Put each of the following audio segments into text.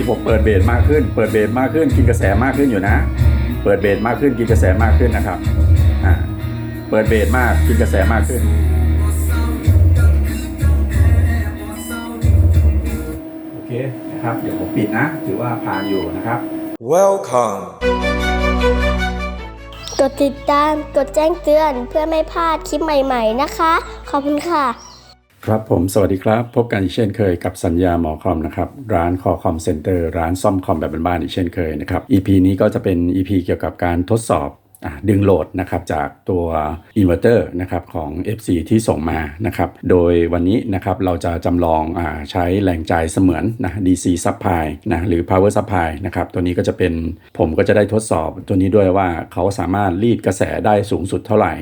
ผมเปิดเบสมากขึ้นเปิดเบสมากขึ้นกินกระแสมากขึ้นอยู่นะเปิดเบสมากขึ้นกินกระแสมากขึ้นนะครับเปิดเบสมากกินกระแสมากขึ้นโอเคนะครับเดี๋ยวผมปิดนะถือว่าผ่านอยู่นะครับ Welcome กดติดตามกดแจ้งเตือนเพื่อไม่พลาดคลิปใหม่ๆนะคะขอบคุณค่ะครับผมสวัสดีครับพบกันอีกเช่นเคยกับสัญญาหมอคอมนะครับร้านคอคอมเซ็นเตอร์ร้านซ่อมคอมแบบบ้านๆอีกเช่นเคยนะครับ EP นี้ก็จะเป็น EP เกี่ยวกับการทดสอบดึงโหลดนะครับจากตัวอินเวอร์เตอร์นะครับของ FC ที่ส่งมานะครับโดยวันนี้นะครับเราจะจำลองใช้แรงจ่ายเสมือนนะ DC supply นะหรือ power supply นะครับตัวนี้ก็จะเป็นผมก็จะได้ทดสอบตัวนี้ด้วยว่าเขาสามารถรีดกระแสได้สูงสุดเท่าไหร่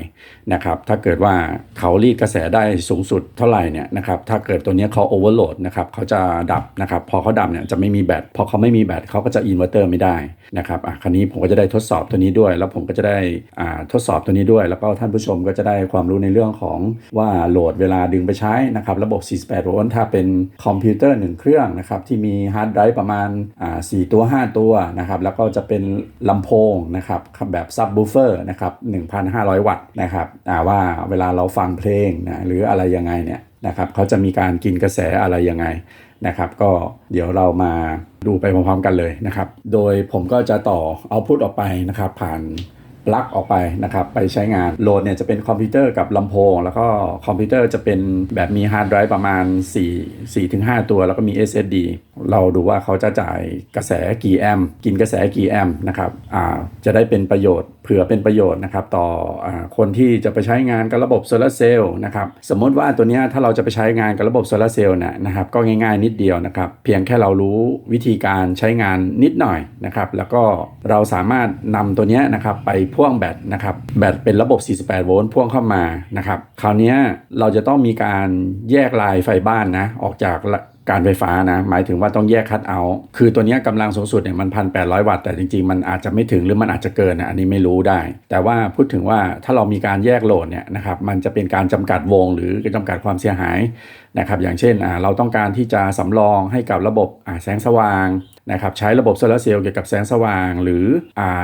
นะครับถ้าเกิดว่าเขารีดกระแสได้สูงสุดเท่าไหร่เนี่ยนะครับถ้าเกิดตัวนี้เขาโอเวอร์โหลดนะครับเขาจะดับนะครับพอเขาดับเนี่ยจะไม่มีแบตพอเขาไม่มีแบตเขาก็จะอินเวอร์เตอร์ไม่ได้นะครับคราวนี้ผมก็จะได้ทดสอบตัวนี้ด้วยแล้วผมก็จะได้ทดสอบตัวนี้ด้วยแล้วก็ท่านผู้ชมก็จะได้ความรู้ในเรื่องของว่าโหลดเวลาดึงไปใช้นะครับระบบ48โวลต์ถ้าเป็นคอมพิวเตอร์1เครื่องนะครับที่มีฮาร์ดไดรฟ์ประมาณ4ตัว5ตัวนะครับแล้วก็จะเป็นลำโพงนะครับแบบซับวูฟเฟอร์นะครับ 1,500 วัตต์นะครับว่าเวลาเราฟังเพลงนะหรืออะไรยังไงเนี่ยนะครับเขาจะมีการกินกระแสอะไรยังไงนะครับก็เดี๋ยวเรามาดูไปพร้อมๆกันเลยนะครับโดยผมก็จะต่อเอาพุตออกไปนะครับผ่านปลั๊กออกไปนะครับไปใช้งานโหลดเนี่ยจะเป็นคอมพิวเตอร์กับลำโพงแล้วก็คอมพิวเตอร์จะเป็นแบบมีฮาร์ดไดรฟ์ประมาณ4-5 ตัวแล้วก็มี SSD เราดูว่าเขาจะจ่ายกระแสกี่แอมป์กินกระแสกี่แอมป์นะครับจะได้เป็นประโยชน์เผื่อเป็นประโยชน์นะครับต่อคนที่จะไปใช้งานกับระบบโซลาร์เซลล์นะครับสมมติว่าตัวนี้ถ้าเราจะไปใช้งานกับระบบโซลาร์เซลล์นะครับก็ง่ายๆนิดเดียวนะครับเพียงแค่เรารู้วิธีการใช้งานนิดหน่อยนะครับแล้วก็เราสามารถนำตัวนี้นะครับไปพ่วงแบตนะครับแบตเป็นระบบ48โวลต์พ่วงเข้ามานะครับคราวนี้เราจะต้องมีการแยกลายไฟบ้านนะออกจากการไฟฟ้านะหมายถึงว่าต้องแยกคัทเอาท์คือตัวนี้กำลังสูงสุดเนี่ยมัน 1,800 วัตต์แต่จริงๆมันอาจจะไม่ถึงหรือมันอาจจะเกินนะอันนี้ไม่รู้ได้แต่ว่าพูดถึงว่าถ้าเรามีการแยกโหลดเนี่ยนะครับมันจะเป็นการจำกัดวงหรือจำกัดความเสียหายนะครับอย่างเช่นเราต้องการที่จะสำรองให้กับระบบแสงสว่างนะครับใช้ระบบโซลาร์เซลล์เกี่ยวกับแสงสว่างหรือ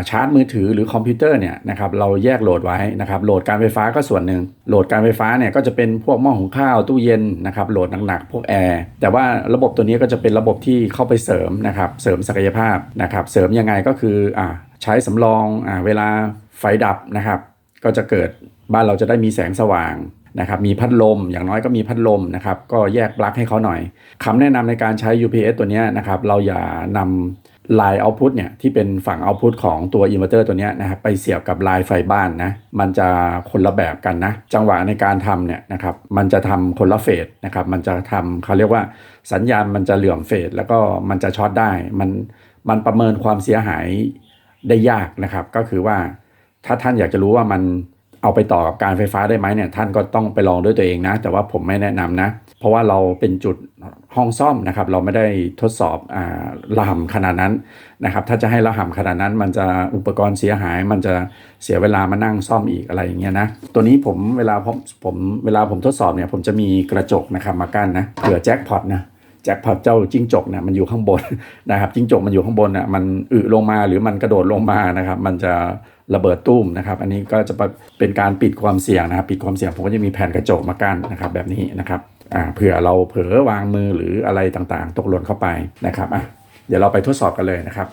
ชาร์จมือถือหรือคอมพิวเตอร์เนี่ยนะครับเราแยกโหลดไว้นะครับโหลดการไฟฟ้าก็ส่วนหนึ่งโหลดการไฟฟ้าเนี่ยก็จะเป็นพวกหม้อหุงข้าวตู้เย็นนะครับโหลดหนักๆพวกแอร์แต่ว่าระบบตัวนี้ก็จะเป็นระบบที่เข้าไปเสริมนะครับเสริมศักยภาพนะครับเสริมยังไงก็คือใช้สำรองเวลาไฟดับนะครับก็จะเกิดบ้านเราจะได้มีแสงสว่างนะครับมีพัดลมอย่างน้อยก็มีพัดลมนะครับก็แยกปลั๊กให้เขาหน่อยคำแนะนำในการใช้ UPS ตัวนี้นะครับเราอย่านำไลน์เอาต์พุตเนี่ยที่เป็นฝั่งเอาต์พุตของตัวอินเวอร์เตอร์ตัวนี้นะครับไปเสียบกับไลน์ไฟบ้านนะมันจะคนละแบบกันนะจังหวะในการทำเนี่ยนะครับมันจะทำคนละเฟสนะครับมันจะทำเขาเรียกว่าสัญญาณมันจะเหลื่อมเฟสแล้วก็มันจะช็อตได้มันประเมินความเสียหายได้ยากนะครับก็คือว่าถ้าท่านอยากจะรู้ว่ามันเอาไปต่อกับการไฟฟ้าได้ไหมเนี่ยท่านก็ต้องไปลองด้วยตัวเองนะแต่ว่าผมไม่แนะนำนะเพราะว่าเราเป็นจุดห้องซ่อมนะครับเราไม่ได้ทดสอบระห่ำขนาดนั้นนะครับถ้าจะให้ระห่ำขนาดนั้นมันจะอุปกรณ์เสียหายมันจะเสียเวลามานั่งซ่อมอีกอะไรอย่างเงี้ยนะตัวนี้เวลาผมทดสอบเนี่ยผมจะมีกระจกนะครับมากั้นนะเผื่อแจ็คพอตนะแจ็คพอตเจ้าจิ้งจกเนี่ยมันอยู่ข้างบนนะครับจิ้งจกมันอยู่ข้างบนน่ะมันลงมาหรือมันกระโดดลงมานะครับมันจะระเบิดตุ้มนะครับอันนี้ก็จะเป็นการปิดความเสี่ยงนะครับปิดความเสี่ยงผมก็จะมีแผ่นกระจกมากั้นนะครับแบบนี้นะครับเผื่อเราเผลอวางมือหรืออะไรต่างๆตกหล่นเข้าไปนะครับเดี๋ยวเราไปทดสอบกันเลยนะครับ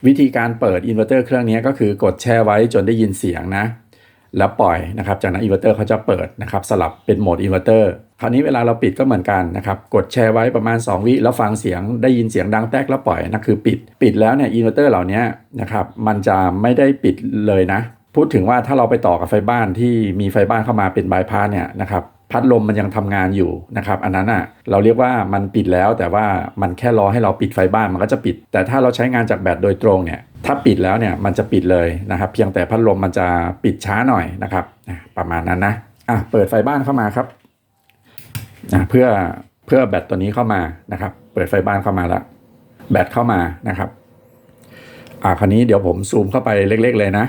วิธีการเปิดอินเวอร์เตอร์เครื่องนี้ก็คือกดแช่ไว้จนได้ยินเสียงนะแล้วปล่อยนะครับจากนั้นอินเวอร์เตอร์เขาจะเปิดนะครับสลับเป็นโหมดอินเวอร์เตอร์คราวนี้เวลาเราปิดก็เหมือนกันนะครับกดแชร์ไว้ประมาณ2วิแล้วฟังเสียงได้ยินเสียงดังแต๊กแล้วปล่อยนั่นคือปิดแล้วเนี่ยอินเวอร์เตอร์เหล่านี้นะครับมันจะไม่ได้ปิดเลยนะพูดถึงว่าถ้าเราไปต่อกับไฟบ้านที่มีไฟบ้านเข้ามาเป็นบายพาสเนี่ยนะครับพัดลมมันยังทำงานอยู่นะครับอันนั้นเราเรียกว่ามันปิดแล้วแต่ว่ามันแค่รอให้เราปิดไฟบ้านมันก็จะปิดแต่ถ้าเราใช้งานจากแบตโดยตรงเนี่ยถ้าปิดแล้วเนี่ยมันจะปิดเลยนะครับเพียงแต่พัดลมมันจะปิดช้าหน่อยนะครับประมาณนั้นนะเปิดไฟบ้านเข้ามาครับเพื่อแบตตัวนี้เข้ามานะครับเปิดไฟบ้านเข้ามาแล้วแบตเข้ามานะครับคราวนี้เดี๋ยวผมซูมเข้าไปเล็กๆเลยนะ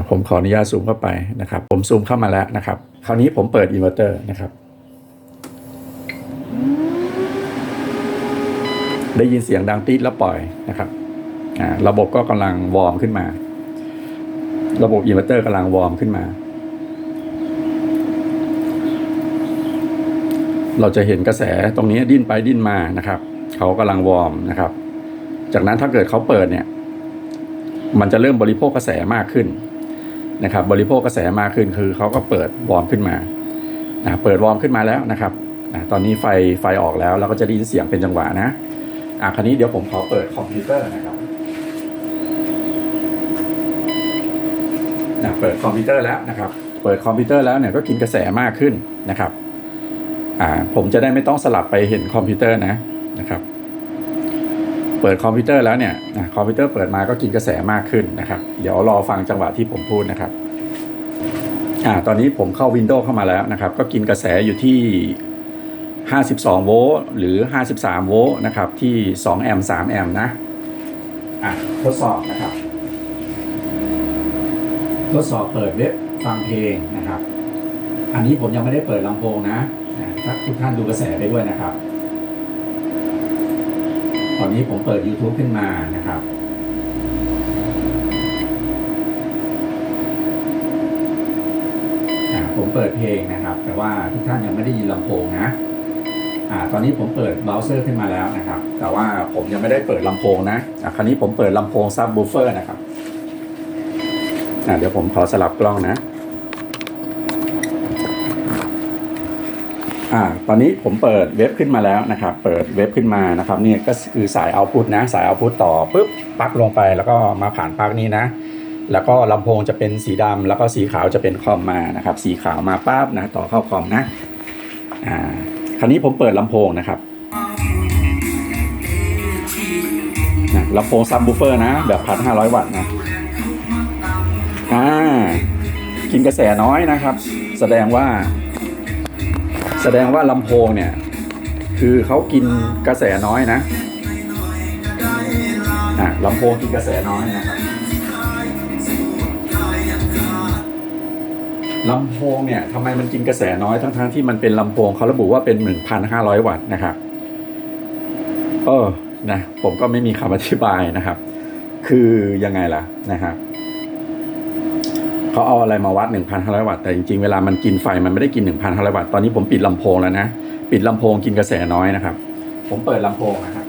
ผมขออนุญาตซูมเข้าไปนะครับผมซูมเข้ามาแล้วนะครับคราวนี้ผมเปิดอินเวอร์เตอร์นะครับ ได้ยินเสียงดังตี๊ดแล้วปล่อยนะครับระบบก็กำลังวอร์มขึ้นมาระบบอินเวอร์เตอร์กำลังวอร์มขึ้นมาเราจะเห็นกระแสตรงนี้ดิ้นไปดิ้นมานะครับเขากำลังวอร์มนะครับจากนั้นถ้าเกิดเขาเปิดเนี่ยมันจะเริ่มบริโภคกระแสมากขึ้นนะครับบริโภคกระแสมากขึ้นคือเขาก็เปิดวอร์มขึ้นมาเปิดวอร์มขึ้นมาแล้วนะครับตอนนี้ไฟออกแล้วเราก็จะได้ยินเสียงเป็นจังหวะนะคราวนี้เดี๋ยวผมขอเปิดคอมพิวเตอร์นะครับเปิดคอมพิวเตอร์แล้วนะครับเปิดคอมพิวเตอร์แล้วเนี่ยก็กินกระแสมากขึ้นนะครับผมจะได้ไม่ต้องสลับไปเห็นคอมพิวเตอร์นะครับเปิดคอมพิวเตอร์แล้วเนี่ยคอมพิวเตอร์เปิดมาก็กินกระแสมากขึ้นนะครับเดี๋ยวรอฟังจังหวะที่ผมพูดนะครับตอนนี้ผมเข้า Windows เข้ามาแล้วนะครับก็กินกระแสอยู่ที่52โวลต์หรือ53โวลต์นะครับที่2แอมป์3แอมป์นะทดสอบนะครับทดสอบเปิดเว็บฟังเพลงนะครับอันนี้ผมยังไม่ได้เปิดลำโพงนะถ้าทุกท่านดูกระแสไปด้วยนะครับตอนนี้ผมเปิด YouTube ขึ้นมานะครับผมเปิดเพลงนะครับแต่ว่าทุกท่านยังไม่ได้ยินลำโพงนะตอนนี้ผมเปิดเบราว์เซอร์ขึ้นมาแล้วนะครับแต่ว่าผมยังไม่ได้เปิดลำโพงนะคราวนี้ผมเปิดลำโพงซับวูฟเฟอร์นะครับเดี๋ยวผมขอสลับกล้องนะตอนนี้ผมเปิดเว็บขึ้นมาแล้วนะครับเปิดเว็บขึ้นมานะครับนี่ก็คือสายเอาท์พุตนะสายเอาท์พุตต่อปุ๊บปลั๊กลงไปแล้วก็มาผ่านปลั๊กนี้นะแล้วก็ลำโพงจะเป็นสีดำแล้วก็สีขาวจะเป็นคอมมานะครับสีขาวมาปั๊บนะต่อเข้าคอมนะคราวนี้ผมเปิดลำโพงนะครับลำโพงซับวูฟเฟอร์นะแบบ1,500 วัตต์นะกินกระแสน้อยนะครับแสดงว่าลำโพงเนี่ยคือเขากินกระแสน้อยนะลำโพงกินกระแสน้อยนะครับลำโพงเนี่ยทำไมมันกินกระแสน้อยทั้งที่มันเป็นลำโพงเขาระบุว่าเป็น 1,500 วัตต์นะครับนะผมก็ไม่มีคำอธิบายนะครับคือยังไงล่ะนะครับเขาเอาอะไรมาวัด 1,500 วัตต์แต่จริงๆเวลามันกินไฟมันไม่ได้กิน 1,500 วัตต์ตอนนี้ผมปิดลำโพงแล้วนะปิดลำโพงกินกระแสน้อยนะครับผมเปิดลำโพงนะครับ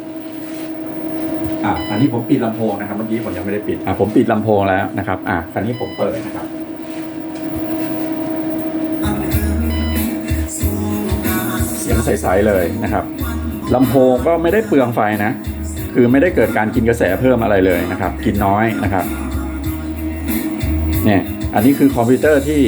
อันนี้ผมปิดลำโพงนะครับเมื่อกี้ผมยังไม่ได้ปิดผมปิดลำโพงแล้วนะครับคราวนี้ผมเปิดนะครับเสียงใสๆเลยนะครับลำโพงก็ไม่ได้เปลืองไฟนะคือไม่ได้เกิดการกินกระแสเพิ่มอะไรเลยนะครับกินน้อยนะครับเนี่ยอันนี้คือคอมพิวเตอร์ที่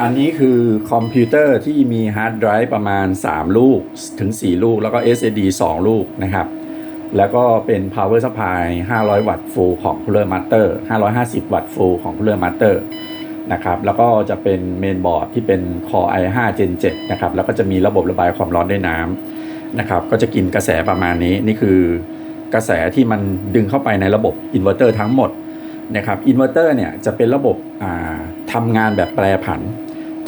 อันนี้คือคอมพิวเตอร์ที่มีฮาร์ดไดรฟ์ประมาณ3ลูกถึง4ลูกแล้วก็ SSD 2ลูกนะครับแล้วก็เป็น power supply 500 วัตต์ full ของ Cooler Master 550 วัตต์ full ของ Cooler Master นะครับแล้วก็จะเป็นเมนบอร์ดที่เป็น Core i5 Gen 7นะครับแล้วก็จะมีระบบระบายความร้อนด้วยน้ำนะครับก็จะกินกระแสประมาณนี้นี่คือกระแสที่มันดึงเข้าไปในระบบอินเวอร์เตอร์ทั้งหมดนะครับอินเวอร์เตอร์เนี่ยจะเป็นระบบทำงานแบบแปรผัน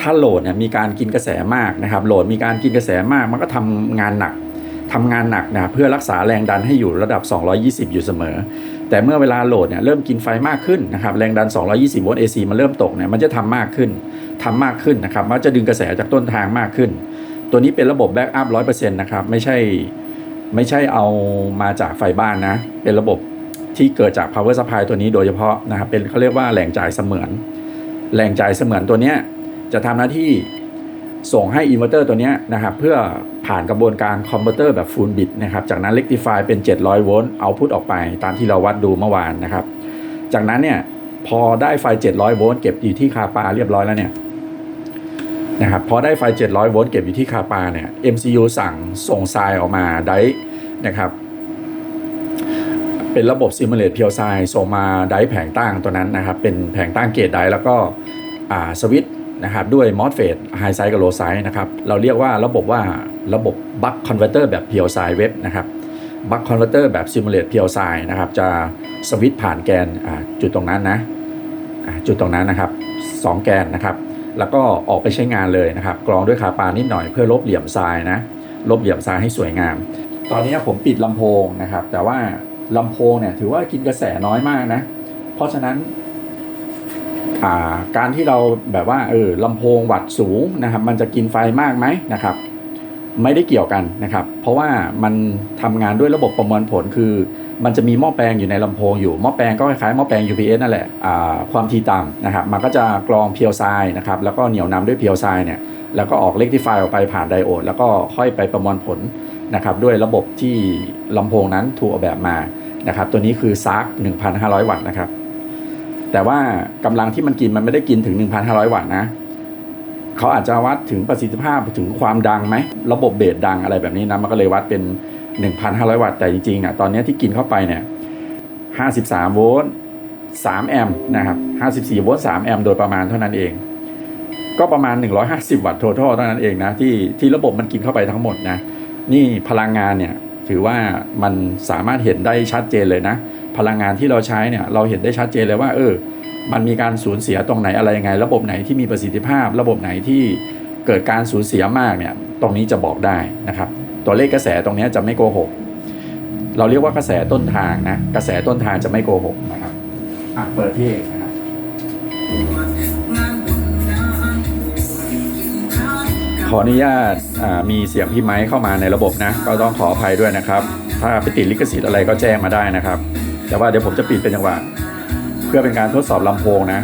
ถ้าโหลดเนี่ยมีการกินกระแสมากนะครับโหลดมีการกินกระแสมากมันก็ทำงานหนักนะเพื่อรักษาแรงดันให้อยู่ระดับ220อยู่เสมอแต่เมื่อเวลาโหลดเนี่ยเริ่มกินไฟมากขึ้นนะครับแรงดัน220โวลต์ AC มันเริ่มตกเนี่ยมันจะทำมากขึ้นนะครับมันจะดึงกระแสจากต้นทางมากขึ้นตัวนี้เป็นระบบแบ็กอัพ 100% นะครับไม่ใช่เอามาจากไฟบ้านนะเป็นระบบที่เกิดจาก power supply ตัวนี้โดยเฉพาะนะครับเป็นเขาเรียกว่าแหล่งจ่ายเสมือนตัวนี้จะทำหน้าที่ส่งให้อินเวอร์เตอร์ตัวนี้นะครับเพื่อผ่านกระบวนการคอมเวอร์เตอร์แบบฟูลบิตนะครับจากนั้น rectify เป็น700โวลต์เอาพุตออกไปตามที่เราวัดดูเมื่อวานนะครับจากนั้นเนี่ยพอได้ไฟ700โวลต์เก็บอยู่ที่คาปาเรียบร้อยแล้วเนี่ยนะครับพอได้ไฟ700โวลต์เก็บอยู่ที่คาปาเนี่ย MCU สั่งส่งไซน์ออกมาได้นะครับเป็นระบบ Simulate Pure Sine ส่งมาได้แผงตั้งตัวนั้นนะครับเป็นแผงตั้งเกตได้แล้วก็สวิตช์นะครับด้วย MOSFET High Side กับ Low Side นะครับเราเรียกว่าระบบBuck Converter แบบ Pure Sine Wave นะครับ Buck Converter แบบ Simulate Pure Sine นะครับจะสวิตช์ผ่านแกนจุดตรงนั้นนะจุดตรงนั้นนะครับ2แกนนะครับ แล้วก็ออกไปใช้งานเลยนะครับกรองด้วยคาปานิดหน่อยเพื่อลบเหลี่ยมทรายนะลบเหลี่ยมทรายให้สวยงามตอนนี้ผมปิดลำโพงนะครับแต่ว่าลำโพงเนี่ยถือว่ากินกระแสน้อยมากนะเพราะฉะนั้นการที่เราแบบว่าลำโพงวัตต์สูงนะครับมันจะกินไฟมากไหมนะครับไม่ได้เกี่ยวกันนะครับเพราะว่ามันทำงานด้วยระบบประมวลผลคือมันจะมีหม้อแปลงอยู่ในลำโพงอยู่หม้อแปลงก็คล้ายๆหม้อแปลง UPS นั่นแหละความถี่ต่ำนะครับมันก็จะกรองเพียวทรายนะครับแล้วก็เหนี่ยวนำด้วยเพียวทรายเนี่ยแล้วก็ออกเรคติฟายออกไปผ่านไดโอดแล้วก็ค่อยไปประมวลผลนะครับด้วยระบบที่ลำโพงนั้นถูกออกแบบมานะครับตัวนี้คือ SARC 1,500 วัตต์นะครับแต่ว่ากำลังที่มันกินมันไม่ได้กินถึง 1,500 วัตต์นะเขาอาจจะวัดถึงประสิทธิภาพถึงความดังไหมระบบเบสดังอะไรแบบนี้นะมันก็เลยวัดเป็น 1,500 วัตต์แต่จริงๆตอนนี้ที่กินเข้าไปเนี่ย53โวลต์3แอมป์นะครับ54โวลต์3แอมป์โดยประมาณเท่านั้นเองก็ประมาณ150วัตต์ total เท่านั้นเองนะที่ระบบมันกินเข้าไปทั้งหมดนะนี่พลังงานเนี่ยถือว่ามันสามารถเห็นได้ชัดเจนเลยนะพลังงานที่เราใช้เนี่ยเราเห็นได้ชัดเจนเลยว่ามันมีการสูญเสียตรงไหนอะไรยังไงระบบไหนที่มีประสิทธิภาพระบบไหนที่เกิดการสูญเสียมากเนี่ยตรงนี้จะบอกได้นะครับตัวเลขกระแสตรงนี้จะไม่โกหกเราเรียกว่ากระแสต้นทางนะกระแสต้นทางจะไม่โกหกนะครับเปิดเพลงนะครับขออนุญาตมีเสียงพี่ไมค์เข้ามาในระบบนะก็ต้องขออภัยด้วยนะครับถ้าไปติดลิขสิทธิ์อะไรก็แจ้งมาได้นะครับแต่ว่าเดี๋ยวผมจะปิดเป็นจังหวะเพื่อเป็นการทดสอบลำโพงนะ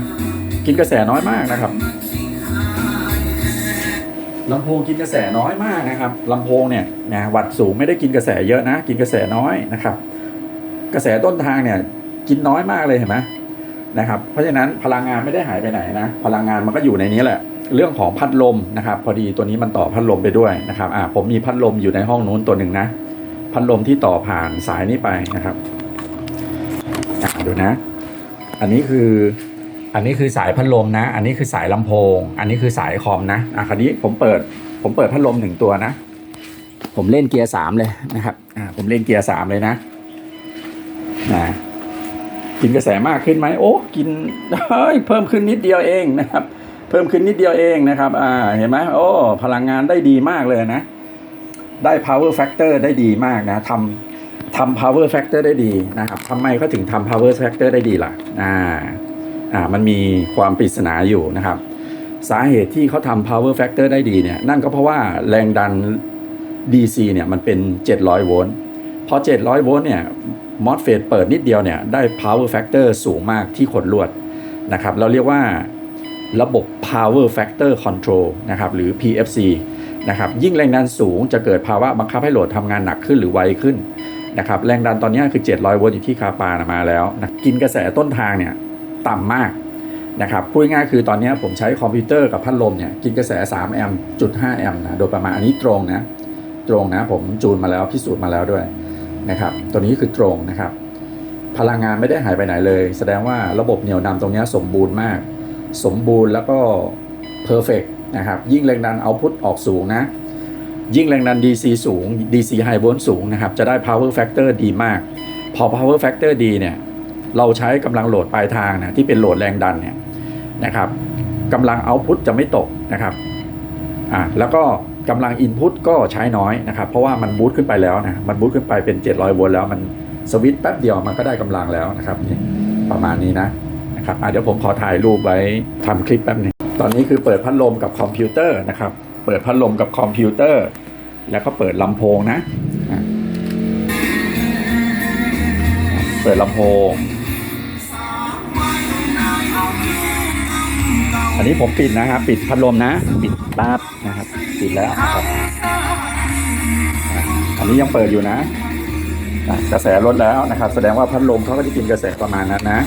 กินกระแสน้อยมากนะครับลำโพงกินกระแสน้อยมากนะครับลำโพงเนี่ยนะวัตต์สูงไม่ได้กินกระแสเยอะนะกินกระแสน้อยนะครับกระแสต้นทางเนี่ยกินน้อยมากเลยเห็นไหมนะครับเพราะฉะนั้นพลังงานไม่ได้หายไปไหนนะพลังงานมันก็อยู่ในนี้แหละเรื่องของพัดลมนะครับพอดีตัวนี้มันต่อพัดลมไปด้วยนะครับผมมีพัดลมอยู่ในห้องนู้นตัวหนึ่งนะพัดลมที่ต่อผ่านสายนี้ไปนะครับดูนะอันนี้คือสายพัดลมนะอันนี้คือสายลำโพงอันนี้คือสายคอมนะคราวนี้ผมเปิดพัดลม1ตัวนะผมเล่นเกียร์3เลยนะครับผมเล่นเกียร์3เลยนะกินกระแสมากขึ้นไหมโอ้กินเพิ่มขึ้นนิดเดียวเองนะครับเพิ่มขึ้นนิดเดียวเองนะครับเห็นไหมโอ้พลังงานได้ดีมากเลยนะได้ power factor ได้ดีมากนะทำ power factor ได้ดีนะครับทำไมเขาถึงทำ power factor ได้ดีล่ะมันมีความปริศนาอยู่นะครับสาเหตุที่เขาทำ power factor ได้ดีเนี่ยนั่นก็เพราะว่าแรงดัน DC เนี่ยมันเป็น700โวลต์พอ700โวลต์เนี่ย MOSFET เปิดนิดเดียวเนี่ยได้ power factor สูงมากที่ขดลวดนะครับเราเรียกว่าระบบ power factor control นะครับหรือ PFC นะครับยิ่งแรงดันสูงจะเกิดภาวะบังคับให้โหลดทำงานหนักขึ้นหรือไวขึ้นนะครับแรงดันตอนนี้คือ700โวลต์อยู่ที่คาปามาแล้วนะกินกระแสต้นทางเนี่ยต่ำมากนะครับพูดง่ายคือตอนนี้ผมใช้คอมพิวเตอร์กับพัดลมเนี่ยกินกระแส3แอมป์จุด5แอมป์นะโดยประมาณอันนี้ตรงนะผมจูนมาแล้วพิสูจน์มาแล้วด้วยนะครับตัวนี้คือตรงนะครับพลังงานไม่ได้หายไปไหนเลยแสดงว่าระบบเหนี่ยวนำตรงนี้สมบูรณ์มากสมบูรณ์แล้วก็เพอร์เฟกต์นะครับยิ่งแรงดันเอาพุตออกสูงนะยิ่งแรงดัน DC สูง DC high volt สูงนะครับจะได้ power factor ดีมากพอ power factor ดีเนี่ยเราใช้กำลังโหลดปลายทางนะที่เป็นโหลดแรงดันเนี่ยนะครับกำลังเอาพุตจะไม่ตกนะครับแล้วก็กำลังอินพุตก็ใช้น้อยนะครับเพราะว่ามันบูตขึ้นไปแล้วนะมันบูตขึ้นไปเป็น700โวลต์แล้วมันสวิตช์แป๊บเดียวมันก็ได้กำลังแล้วนะครับนี่ประมาณนี้นะครับเดี๋ยวผมขอถ่ายรูปไว้ทำคลิปแป๊บนึงตอนนี้คือเปิดพัดลมกับคอมพิวเตอร์นะครับเปิดพัดลมกับคอมพิวเตอร์แล้วก็เปิดลำโพงนะเปิดลำโพงอันนี้ผมปิดนะครับปิดพัดลมนะปิดปั๊บนะครับปิดแล้วนะครับอันนี้ยังเปิดอยู่นะกระแสลดแล้วนะครับแสดงว่าพัดลมเขาก็จะกินกระแสประมาณนั้นนะ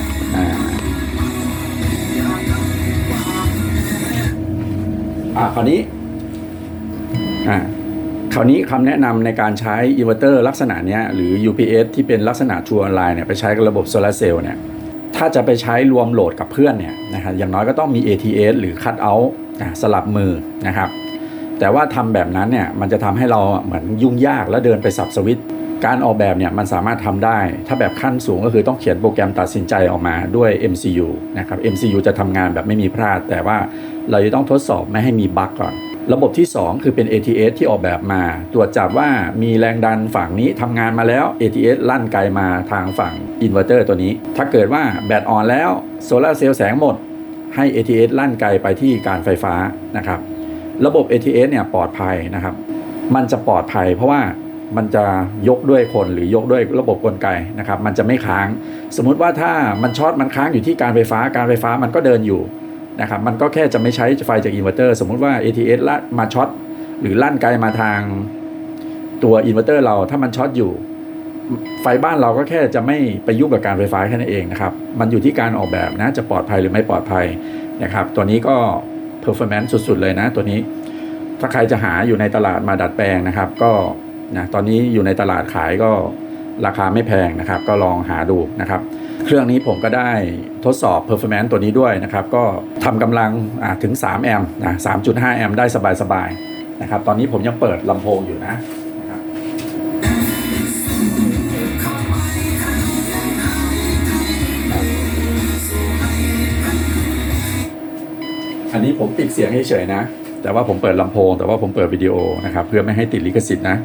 คราวนี้คำแนะนำในการใช้อินเวอร์เตอร์ลักษณะนี้หรือ UPS ที่เป็นลักษณะ True Online เนี่ยไปใช้กับระบบโซลาร์เซลล์เนี่ยถ้าจะไปใช้รวมโหลดกับเพื่อนเนี่ยนะครับอย่างน้อยก็ต้องมี ATS หรือ Cut Out สลับมือนะครับแต่ว่าทำแบบนั้นเนี่ยมันจะทำให้เราเหมือนยุ่งยากแล้วเดินไปสับสวิตช์ การออกแบบเนี่ยมันสามารถทำได้ถ้าแบบขั้นสูงก็คือต้องเขียนโปรแกรมตัดสินใจออกมาด้วย MCU นะครับ MCU จะทำงานแบบไม่มีพลาดแต่ว่าเราจะต้องทดสอบไม่ให้มีบั๊กก่อนระบบที่2คือเป็น ATS ที่ออกแบบมาตรวจจับว่ามีแรงดันฝั่งนี้ทำงานมาแล้ว ATS ลั่นไกลมาทางฝั่งอินเวอร์เตอร์ตัวนี้ถ้าเกิดว่าแบตอ่อนแล้วโซลาร์เซลล์แสงหมดให้ ATS ลั่นไกลไปที่การไฟฟ้านะครับระบบ ATS เนี่ยปลอดภัยนะครับมันจะปลอดภัยเพราะว่ามันจะยกด้วยคนหรือยกด้วยระบบกลไกนะครับมันจะไม่ค้างสมมุติว่าถ้ามันช็อตมันค้างอยู่ที่การไฟฟ้ามันก็เดินอยู่นะครับมันก็แค่จะไม่ใช้ไฟจากอินเวอร์เตอร์สมมุติว่า ATS ละมาช็อตหรือลั่นไกลมาทางตัวอินเวอร์เตอร์เราถ้ามันช็อตอยู่ไฟบ้านเราก็แค่จะไม่ไปยุ่งกับการไฟฟ้าแค่นั้นเองนะครับมันอยู่ที่การออกแบบนะจะปลอดภัยหรือไม่ปลอดภัยนะครับตัวนี้ก็ performance สุดๆเลยนะตัวนี้ถ้าใครจะหาอยู่ในตลาดมาดัดแปลงนะครับก็นะตอนนี้อยู่ในตลาดขายก็ราคาไม่แพงนะครับก็ลองหาดูนะครับเครื่องนี้ผมก็ได้ทดสอบ performance ตัวนี้ด้วยนะครับก็ทำกำลังถึง3แอมป์นะ 3.5 แอมป์ได้สบายๆนะครับตอนนี้ผมยังเปิดลำโพงอยู่นะครับอันนี้ผมปิดเสียงเฉยๆนะแต่ว่าผมเปิดลำโพงแต่ว่าผมเปิดวิดีโอนะครับเพื่อไม่ให้ติดลิขสิทธิ์นะ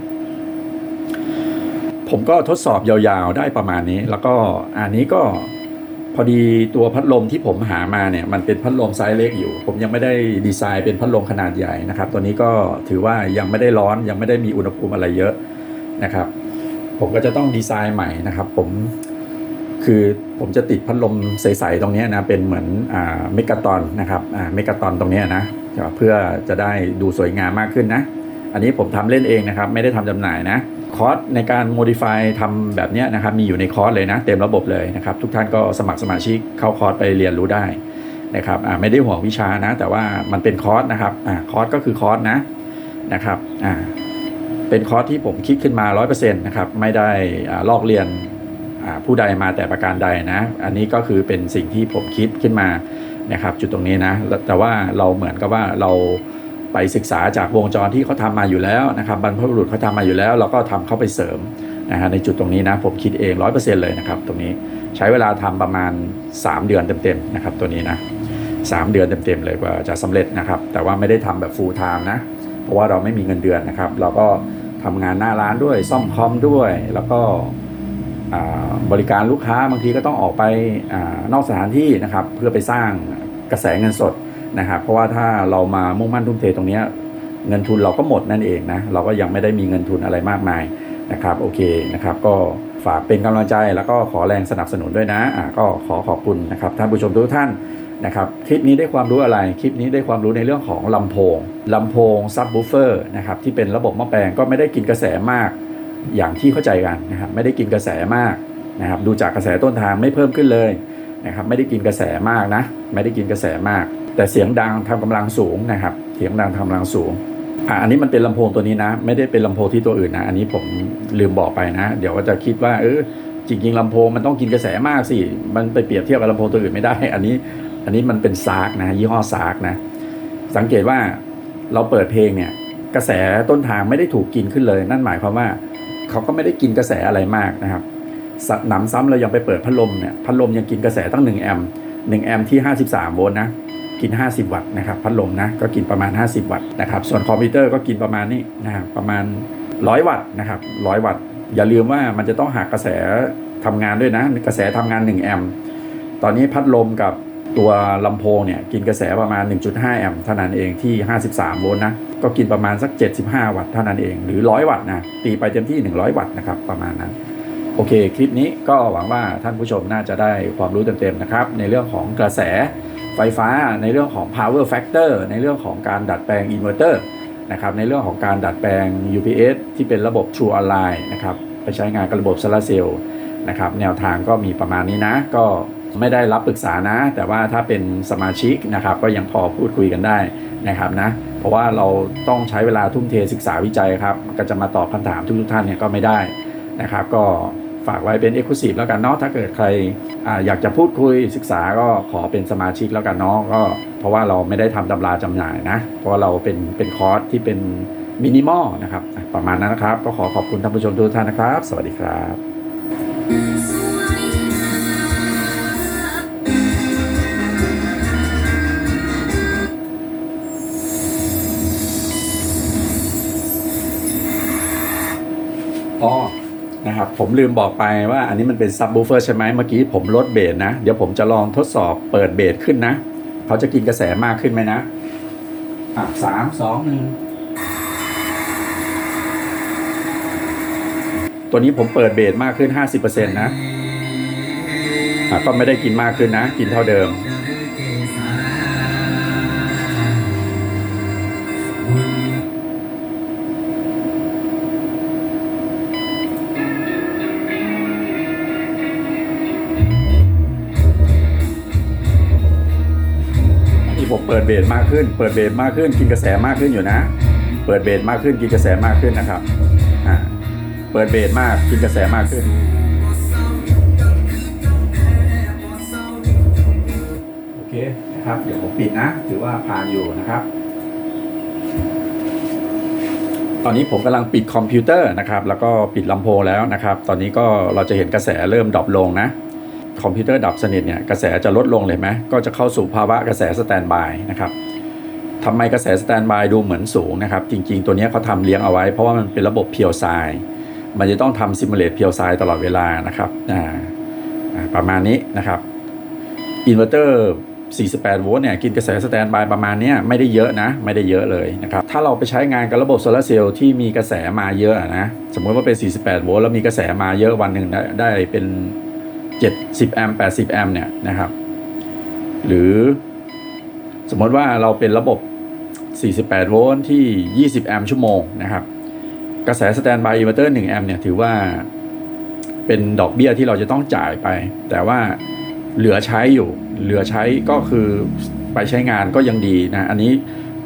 ผมก็ทดสอบยาวๆได้ประมาณนี้แล้วก็อันนี้ก็พอดีตัวพัดลมที่ผมหามาเนี่ยมันเป็นพัดลมไซส์เล็กอยู่ผมยังไม่ได้ดีไซน์เป็นพัดลมขนาดใหญ่นะครับตัวนี้ก็ถือว่ายังไม่ได้ร้อนยังไม่ได้มีอุณหภูมิอะไรเยอะนะครับผมก็จะต้องดีไซน์ใหม่นะครับผมจะติดพัดลมใสๆตรงนี้นะเป็นเหมือนเมกะตอนนะครับเมกะตอนตรงนี้นะเพื่อจะได้ดูสวยงามมากขึ้นนะอันนี้ผมทำเล่นเองนะครับไม่ได้ทำจำหน่ายนะคอร์สในการโมดิฟายทำแบบนี้นะครับมีอยู่ในคอร์สเลยนะเต็มระบบเลยนะครับทุกท่านก็สมัครสมาชิกเข้าคอร์สไปเรียนรู้ได้นะครับไม่ได้ห่วงวิชานะแต่ว่ามันเป็นคอร์สนะครับคอร์สก็คือคอร์สนะครับเป็นคอร์สที่ผมคิดขึ้นมา 100% นะครับไม่ได้ลอกเรียนผู้ใดมาแต่ประการใดนะอันนี้ก็คือเป็นสิ่งที่ผมคิดขึ้นมานะครับจุดตรงนี้นะแต่ว่าเราเหมือนกับว่าเราไปศึกษาจากวงจรที่เขาทำมาอยู่แล้วนะครับบรรพบุรุษเขาทำมาอยู่แล้วเราก็ทำเข้าไปเสริมนะฮะในจุดตรงนี้นะผมคิดเอง 100% เลยนะครับตรงนี้ใช้เวลาทำประมาณ3เดือนเต็มๆนะครับตัวนี้นะ3เดือนเต็มๆเลยกว่าจะสำเร็จนะครับแต่ว่าไม่ได้ทำแบบ full time นะเพราะว่าเราไม่มีเงินเดือนนะครับเราก็ทำงานหน้าร้านด้วยซ่อมคอมด้วยแล้วก็บริการลูกค้าบางทีก็ต้องออกไปนอกสถานที่นะครับเพื่อไปสร้างกระแสเงินสดนะครับเพราะว่าถ้าเรามามุ่งมั่นทุ่มเทตรงนี้เงินทุนเราก็หมดนั่นเองนะเราก็ยังไม่ได้มีเงินทุนอะไรมากมายนะครับโอเคนะครับก็ฝากเป็นกำลังใจแล้วก็ขอแรงสนับสนุนด้วยนะก็ขอบคุณนะครับท่านผู้ชมทุกท่านนะครับคลิปนี้ได้ความรู้อะไรคลิปนี้ได้ความรู้ในเรื่องของลำโพงซับวูฟเฟอร์นะครับที่เป็นระบบหม้อแปลงก็ไม่ได้กินกระแสมากอย่างที่เข้าใจกันนะครับไม่ได้กินกระแสมากนะครับดูจากกระแสต้นทางไม่เพิ่มขึ้นเลยนะครับไม่ได้กินกระแสมากนะไม่ได้กินกระแสมากแต่เสียงดังทำกำลังสูงนะครับเสียงดังทำกำลังสูงอันนี้มันเป็นลำโพงตัวนี้นะไม่ได้เป็นลำโพงที่ตัวอื่นนะอันนี้ผมลืมบอกไปนะเดี๋ยวก็จะคิดว่าจริงๆลำโพงมันต้องกินกระแสมากสิมันไปเปรียบเทียบกับลำโพงตัวอื่นไม่ได้อันนี้มันเป็นซาร์กนะยี่ห้อซาร์กนะสังเกตว่าเราเปิดเพลงเนี่ยกระแสต้นทางไม่ได้ถูกกินขึ้นเลยนั่นหมายความว่าเขาก็ไม่ได้กินกระแสอะไรมากนะครับหนำซ้ำเรายังไปเปิดพัดลมเนี่ยพัดลมยังกินกระแสตั้ง1 แอมป์1 แอมป์ที่53 โวลต์นะกิน50 วัตต์นะครับพัดลมนะก็กินประมาณ50 วัตต์นะครับส่วนคอมพิวเตอร์ก็กินประมาณนี้นะครับประมาณ100 วัตต์นะครับ100 วัตต์อย่าลืมว่ามันจะต้องหักกระแสทำงานด้วยนะกระแสทำงาน1 แอมป์ตอนนี้พัดลมกับตัวลำโพงเนี่ยกินกระแสประมาณ 1.5 แอมป์เท่านั้นเองที่53 โวลต์นะก็กินประมาณสัก75 วัตต์เท่านั้นเองหรือ100 วัตต์นะตีไปเต็มที่100 วัตต์นะครับประมาณนั้นโอเคคลิปนี้ก็หวังว่าท่านผู้ชมน่าจะได้ความรู้เต็มๆนะครับในเรื่องของกระแสไฟฟ้าในเรื่องของ power factor ในเรื่องของการดัดแปลงอินเวอร์เตอร์นะครับในเรื่องของการดัดแปลง UPS ที่เป็นระบบ True Online นะครับไปใช้งานกับระบบโซลาร์เซลล์นะครับแนวทางก็มีประมาณนี้นะก็ไม่ได้รับปรึกษานะแต่ว่าถ้าเป็นสมาชิกนะครับก็ยังพอพูดคุยกันได้นะครับนะเพราะว่าเราต้องใช้เวลาทุ่มเทศึกษาวิจัยครับก็จะมาตอบคำถามทุกท่านเนี่ยก็ไม่ได้นะครับก็ฝากไว้เป็น Exclusive แล้วกันเนาะถ้าเกิดใครอยากจะพูดคุยศึกษาก็ขอเป็นสมาชิกแล้วกันเนาะก็เพราะว่าเราไม่ได้ทำตำราจำหน่ายนะเพราะว่าเราเป็นคอร์สที่เป็น มินิมอลนะครับประมาณนั้นนะครับก็ขอขอบคุณท่านผู้ชมทุกท่านนะครับสวัสดีครับ อ๋อนะครับผมลืมบอกไปว่าอันนี้มันเป็นซับ w ูเฟอร์ใช่ไหมเมื่อกี้ผมลดเบสนะเดี๋ยวผมจะลองทดสอบเปิดเบสขึ้นนะเขาจะกินกระแสมากขึ้นไหมนะ3 2 1ตัวนี้ผมเปิดเบสมากขึ้น 50% นะก็ไม่ได้กินมากขึ้นนะกินเท่าเดิมผมเปิดเบสมากขึ้นกินกระแสมากขึ้นอยู่นะเปิดเบสมากขึ้นกินกระแสมากขึ้นนะครับเปิดเบสมากกินกระแสมากขึ้นโอเคนะครับเดี๋ยวผมปิดนะถือว่าผ่านอยู่นะครับตอนนี้ผมกำลังปิดคอมพิวเตอร์นะครับแล้วก็ปิดลำโพงแล้วนะครับตอนนี้ก็เราจะเห็นกระแสเริ่มดรอปลงนะคอมพิวเตอร์ดับสนิทเนี่ยกระแสจะลดลงเลยไหมก็จะเข้าสู่ภาวะกระแสสแตนด์บายนะครับทำไมกระแสสแตนด์บายดูเหมือนสูงนะครับจริงๆตัวนี้เขาทำเลี้ยงเอาไว้เพราะว่ามันเป็นระบบเพียวไซมันจะต้องทำซิมูเลตเพียวไซตลอดเวลานะครับประมาณนี้นะครับอินเวอร์เตอร์48 โวลต์เนี่ยกินกระแสสแตนด์บายประมาณนี้ไม่ได้เยอะนะไม่ได้เยอะเลยนะครับถ้าเราไปใช้งานกับระบบโซลาร์เซลล์ที่มีกระแสมาเยอะนะสมมติว่าเป็น48 โวลต์แล้วมีกระแสมาเยอะวันหนึ่งได้เป็น70 แอมป์80 แอมป์เนี่ยนะครับหรือสมมติว่าเราเป็นระบบ48 โวลต์ที่20 แอมป์ชั่วโมงนะครับกระแสสแตนด์บายอินเวอร์เตอร์1 แอมป์เนี่ยถือว่าเป็นดอกเบี้ยที่เราจะต้องจ่ายไปแต่ว่าเหลือใช้ก็คือไปใช้งานก็ยังดีนะอันนี้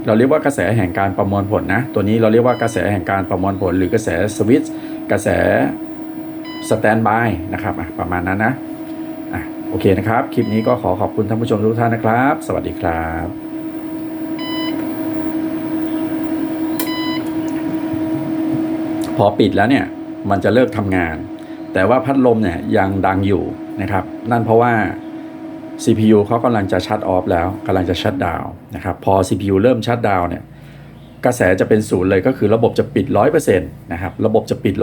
เราเรียกว่ากระแสแห่งการประมวลผลนะตัวนี้เราเรียกว่ากระแสแห่งการประมวลผลหรือกระแสสวิตช์กระแสสแตนด์บายนะครับประมาณนั้นนะโอเคนะครับคลิปนี้ก็ขอบคุณท่านผู้ชมทุกท่านนะครับสวัสดีครับพอปิดแล้วเนี่ยมันจะเลิกทำงานแต่ว่าพัดลมเนี่ยยังดังอยู่นะครับนั่นเพราะว่า CPU เขากำลังจะชัตออฟแล้วกำลังจะชัตดาวน์นะครับพอ CPU เริ่มชัตดาวน์เนี่ยกระแสจะเป็นศูนย์เลยก็คือระบบจะปิด 100% นะครับระบบจะปิด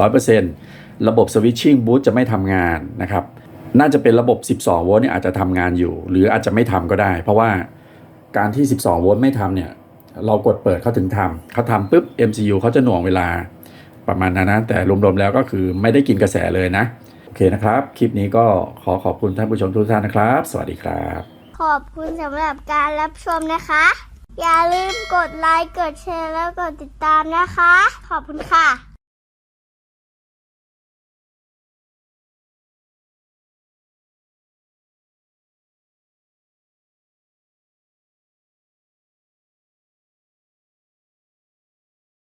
100% ระบบสวิตชิ่งบูทจะไม่ทำงานนะครับน่าจะเป็นระบบ12 โวลต์เนี่ยอาจจะทำงานอยู่หรืออาจจะไม่ทำก็ได้เพราะว่าการที่12 โวลต์ไม่ทำเนี่ยเรากดเปิดเขาถึงทำเขาทำปุ๊บ MCU เขาจะหน่วงเวลาประมาณนั้นนะแต่รวมๆแล้วก็คือไม่ได้กินกระแสเลยนะโอเคนะครับคลิปนี้ก็ขอบคุณท่านผู้ชมทุกท่านนะครับสวัสดีครับขอบคุณสำหรับการรับชมนะคะอย่าลืมกดไลค์กดแชร์แล้วกดติดตามนะคะขอบคุณค่ะ